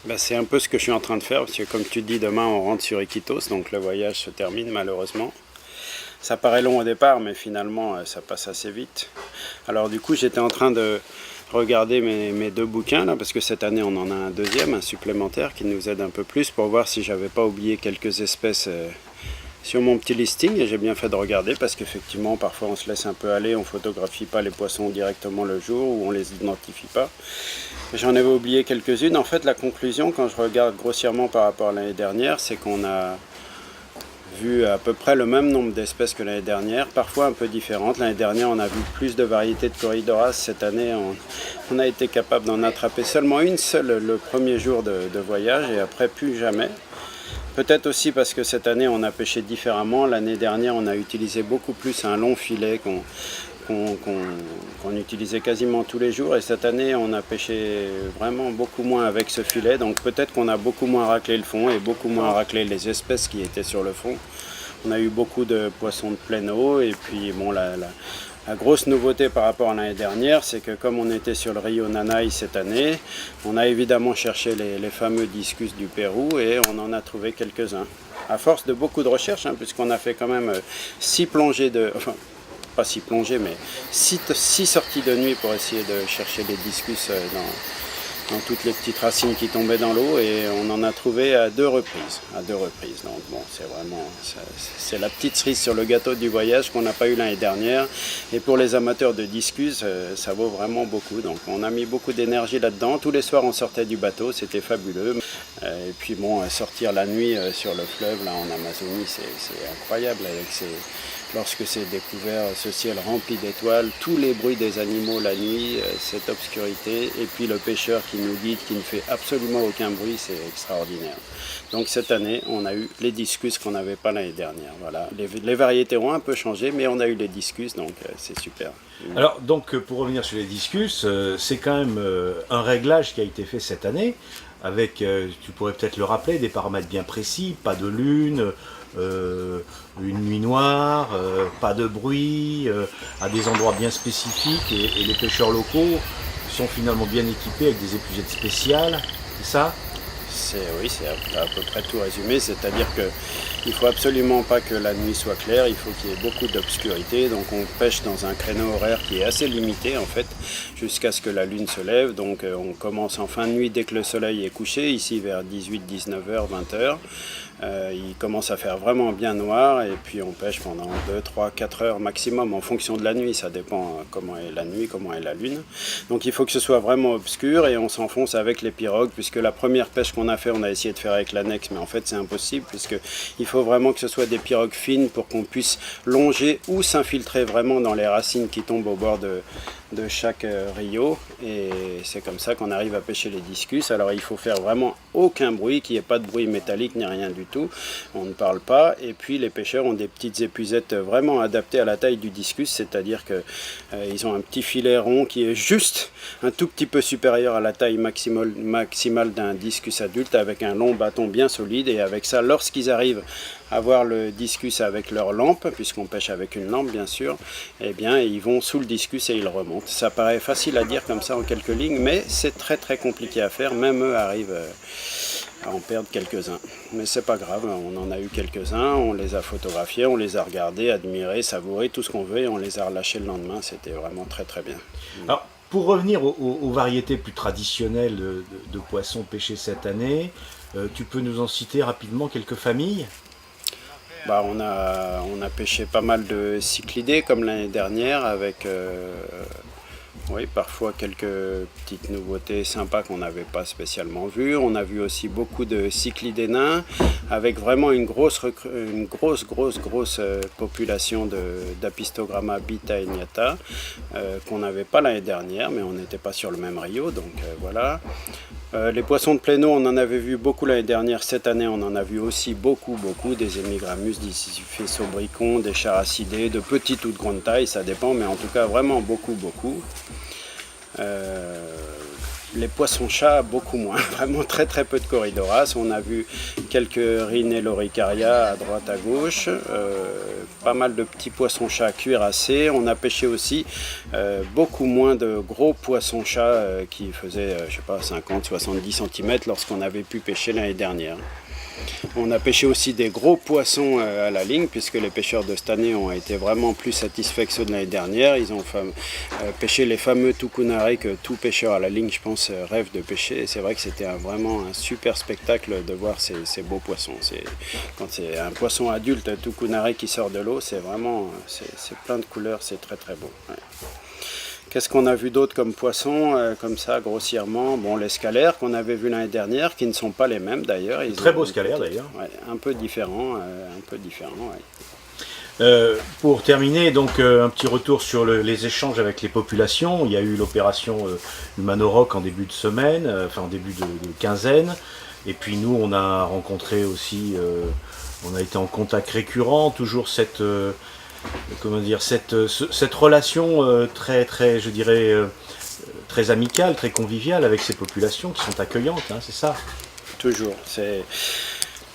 Bah, c'est un peu ce que je suis en train de faire, parce que comme tu dis, demain on rentre sur Iquitos, donc le voyage se termine malheureusement. Ça paraît long au départ, mais finalement ça passe assez vite. Alors du coup j'étais en train de regarder mes deux bouquins, là, parce que cette année on en a un deuxième, un supplémentaire, qui nous aide un peu plus pour voir si j'avais pas oublié quelques espèces sur mon petit listing. Et j'ai bien fait de regarder, parce qu'effectivement parfois on se laisse un peu aller, on photographie pas les poissons directement le jour, ou on les identifie pas. J'en avais oublié quelques-unes. En fait, la conclusion, quand je regarde grossièrement par rapport à l'année dernière, c'est qu'on a vu à peu près le même nombre d'espèces que l'année dernière, parfois un peu différentes. L'année dernière, on a vu plus de variétés de Corydoras. Cette année, on a été capable d'en attraper seulement une seule le premier jour de voyage, et après plus jamais. Peut-être aussi parce que cette année, on a pêché différemment. L'année dernière, on a utilisé beaucoup plus un long filet qu'on utilisait quasiment tous les jours, et cette année on a pêché vraiment beaucoup moins avec ce filet, donc peut-être qu'on a beaucoup moins raclé le fond et beaucoup moins raclé les espèces qui étaient sur le fond. On a eu beaucoup de poissons de pleine eau, et puis bon, la grosse nouveauté par rapport à l'année dernière, c'est que comme on était sur le Rio Nanay cette année, on a évidemment cherché les fameux discus du Pérou, et on en a trouvé quelques-uns. À force de beaucoup de recherches, puisqu'on a fait quand même 6 plongées pas 6 plongées, mais 6 sorties de nuit pour essayer de chercher les discus dans toutes les petites racines qui tombaient dans l'eau, et on en a trouvé à deux reprises. Donc bon, c'est vraiment, c'est la petite cerise sur le gâteau du voyage qu'on n'a pas eu l'année dernière. Et pour les amateurs de discus, ça vaut vraiment beaucoup. Donc on a mis beaucoup d'énergie là-dedans. Tous les soirs on sortait du bateau, c'était fabuleux. Et puis bon, sortir la nuit sur le fleuve là en Amazonie, c'est incroyable avec lorsque c'est découvert, ce ciel rempli d'étoiles, tous les bruits des animaux la nuit, cette obscurité, et puis le pêcheur qui nous guide, qui ne fait absolument aucun bruit, c'est extraordinaire. Donc cette année, on a eu les discus qu'on n'avait pas l'année dernière. Voilà. Les variétés ont un peu changé, mais on a eu les discus, donc c'est super. Alors, donc, pour revenir sur les discus, c'est quand même un réglage qui a été fait cette année, avec, tu pourrais peut-être le rappeler, des paramètres bien précis, pas de lune, une nuit noire, pas de bruit, à des endroits bien spécifiques, et les pêcheurs locaux sont finalement bien équipés avec des épuisettes spéciales, c'est ça? Oui, c'est à peu près tout résumé, c'est-à-dire que il faut absolument pas que la nuit soit claire, il faut qu'il y ait beaucoup d'obscurité, donc on pêche dans un créneau horaire qui est assez limité en fait, jusqu'à ce que la lune se lève. Donc on commence en fin de nuit dès que le soleil est couché, ici vers 18, 19h, 20h. Il commence à faire vraiment bien noir, et puis on pêche pendant 2, 3, 4 heures maximum en fonction de la nuit, ça dépend comment est la nuit, comment est la lune. Donc il faut que ce soit vraiment obscur, et on s'enfonce avec les pirogues, puisque la première pêche qu'on a fait, on a essayé de faire avec l'annexe, mais en fait c'est impossible, puisqu'il faut vraiment que ce soit des pirogues fines pour qu'on puisse longer ou s'infiltrer vraiment dans les racines qui tombent au bord de chaque rio, et c'est comme ça qu'on arrive à pêcher les discus. Alors il faut faire vraiment aucun bruit, qu'il n'y ait pas de bruit métallique ni rien du tout, on ne parle pas, et puis les pêcheurs ont des petites épuisettes vraiment adaptées à la taille du discus, c'est-à-dire que ils ont un petit filet rond qui est juste un tout petit peu supérieur à la taille maximale d'un discus adulte, avec un long bâton bien solide, et avec ça, lorsqu'ils arrivent à voir le discus avec leur lampe, puisqu'on pêche avec une lampe bien sûr, eh bien ils vont sous le discus et ils remontent. Ça paraît facile à dire comme ça en quelques lignes, mais c'est très très compliqué à faire, même eux arrivent à en perdre quelques-uns. Mais c'est pas grave, on en a eu quelques-uns, on les a photographiés, on les a regardés, admirés, savourés, tout ce qu'on veut, et on les a relâchés le lendemain, c'était vraiment très très bien. Alors, pour revenir aux variétés plus traditionnelles de poissons pêchés cette année, tu peux nous en citer rapidement quelques familles? On a pêché pas mal de cyclidés comme l'année dernière, avec oui, parfois quelques petites nouveautés sympas qu'on n'avait pas spécialement vues. On a vu aussi beaucoup de cyclidés nains, avec vraiment une grosse population d'Apistogramma bitaeniata qu'on n'avait pas l'année dernière, mais on n'était pas sur le même rio, donc voilà. Les poissons de pleine eau, on en avait vu beaucoup l'année dernière. Cette année, on en a vu aussi beaucoup, des émigramus, des fessobricons, des characidés, de petite ou de grande taille, ça dépend, mais en tout cas vraiment beaucoup. les poissons-chats, beaucoup moins. Vraiment très très peu de Corydoras. On a vu quelques Rhinelloricaria à droite à gauche. Pas mal de petits poissons-chats cuirassés. On a pêché aussi beaucoup moins de gros poissons-chats qui faisaient, je sais pas, 50-70 cm lorsqu'on avait pu pêcher l'année dernière. On a pêché aussi des gros poissons à la ligne, puisque les pêcheurs de cette année ont été vraiment plus satisfaits que ceux de l'année dernière. Ils ont pêché les fameux tucunarés que tout pêcheur à la ligne, je pense, rêve de pêcher. Et c'est vrai que c'était vraiment un super spectacle de voir ces beaux poissons. Quand c'est un poisson adulte, un tucunaré qui sort de l'eau, c'est vraiment c'est plein de couleurs, c'est très très beau. Ouais. Qu'est-ce qu'on a vu d'autre comme poissons, comme ça, grossièrement? Bon, les scalaires qu'on avait vus l'année dernière, qui ne sont pas les mêmes d'ailleurs. Très beaux scalaires d'ailleurs. Ouais, un peu différents, ouais. Pour terminer, donc un petit retour sur les échanges avec les populations. Il y a eu l'opération Humanorock en début de semaine, en début de quinzaine. Et puis nous, on a rencontré aussi, on a été en contact récurrent, toujours cette relation très, je dirais, très amicale, très conviviale avec ces populations qui sont accueillantes, hein, c'est ça? Toujours.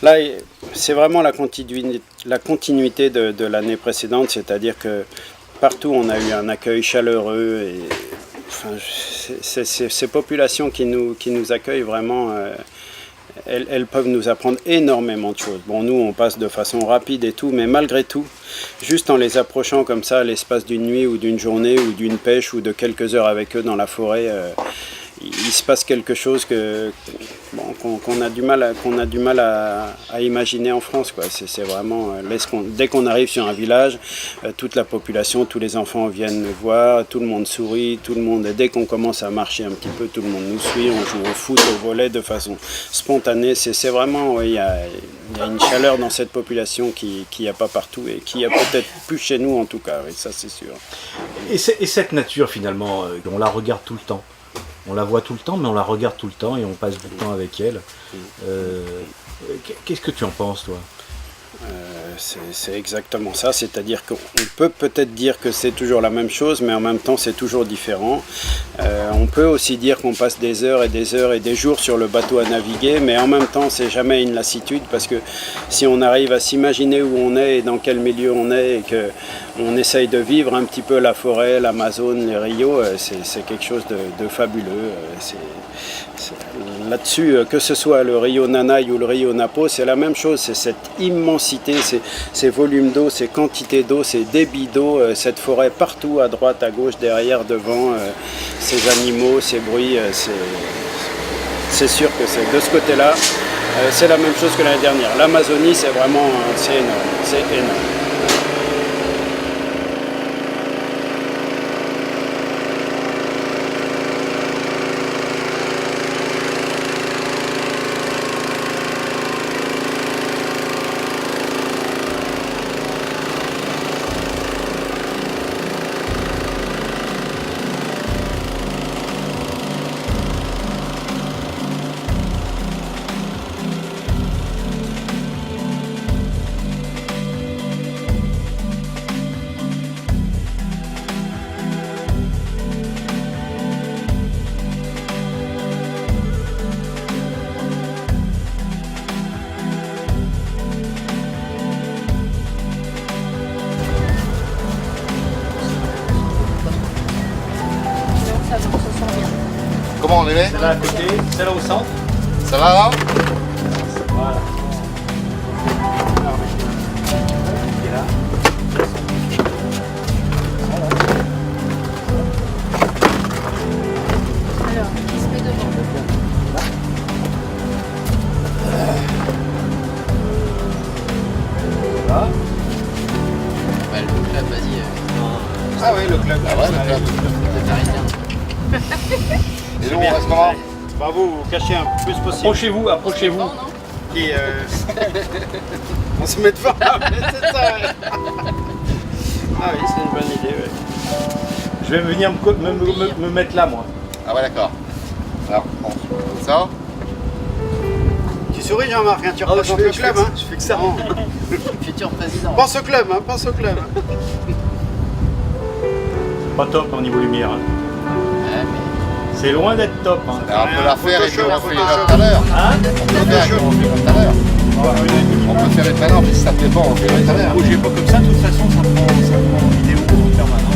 Là, c'est vraiment la continuité de l'année précédente, c'est-à-dire que partout on a eu un accueil chaleureux et ces populations qui nous accueillent vraiment. Elles peuvent nous apprendre énormément de choses. Bon, nous, on passe de façon rapide et tout, mais malgré tout, juste en les approchant comme ça, à l'espace d'une nuit ou d'une journée ou d'une pêche ou de quelques heures avec eux dans la forêt, il se passe quelque chose qu'on a du mal à imaginer en France, quoi. C'est vraiment, dès qu'on arrive sur un village, toute la population, tous les enfants viennent nous voir, tout le monde sourit, dès qu'on commence à marcher un petit peu, tout le monde nous suit, on joue au foot, au volley de façon spontanée. C'est vraiment, il y a une chaleur dans cette population qui n'y a pas partout et qui a peut-être plus chez nous en tout cas, oui, ça c'est sûr. Et cette nature finalement, on la regarde tout le temps. On la voit tout le temps, mais on la regarde tout le temps et on passe du temps avec elle. Qu'est-ce que tu en penses, toi? C'est exactement ça, c'est-à-dire qu'on peut peut-être dire que c'est toujours la même chose, mais en même temps c'est toujours différent. On peut aussi dire qu'on passe des heures et des heures et des jours sur le bateau à naviguer, mais en même temps c'est jamais une lassitude, parce que si on arrive à s'imaginer où on est et dans quel milieu on est et qu'on essaye de vivre un petit peu la forêt, l'Amazone, les Rios, c'est quelque chose de fabuleux. Là-dessus, que ce soit le Rio Nanay ou le Rio Napo, c'est la même chose, c'est cette immensité, ces volumes d'eau, ces quantités d'eau, ces débits d'eau, cette forêt partout, à droite, à gauche, derrière, devant, ces animaux, ces bruits, c'est sûr que de ce côté-là, c'est la même chose que l'année dernière. L'Amazonie, c'est vraiment, c'est énorme. Comment on est? Celle-là à côté, celle-là au centre. Ça va là? Voilà. Alors, qui se met devant? Là. Bah, le club, vas-y. Ah oui, le club. Ah ouais, le club. C'est parisien. Et nous, on reste comment? Bah vous cachez un peu plus possible. Approchez-vous. Qui, on se met devant, c'est ça. Ouais. Ah oui, c'est une bonne idée. Ouais. Je vais venir me mettre là, moi. Ah ouais, d'accord. Alors, bon, ça? Tu souris Jean-Marc, hein, tu représentes le club. Je fais que ça. Bon. Futur président. Pense au club, hein, pense au club. Pas top au niveau lumière. Hein. Ouais, mais C'est loin d'être top. Hein. On peut la faire et puis on fait une autre tout à l'heure. Hein? On peut faire et puis on fait une autre tout à l'heure. On peut faire une maintenant, mais si ça ne plaît pas, on fait une autre tout à l'heure. Bougez pas comme ça, de toute façon, ça prend en vidéo en permanence.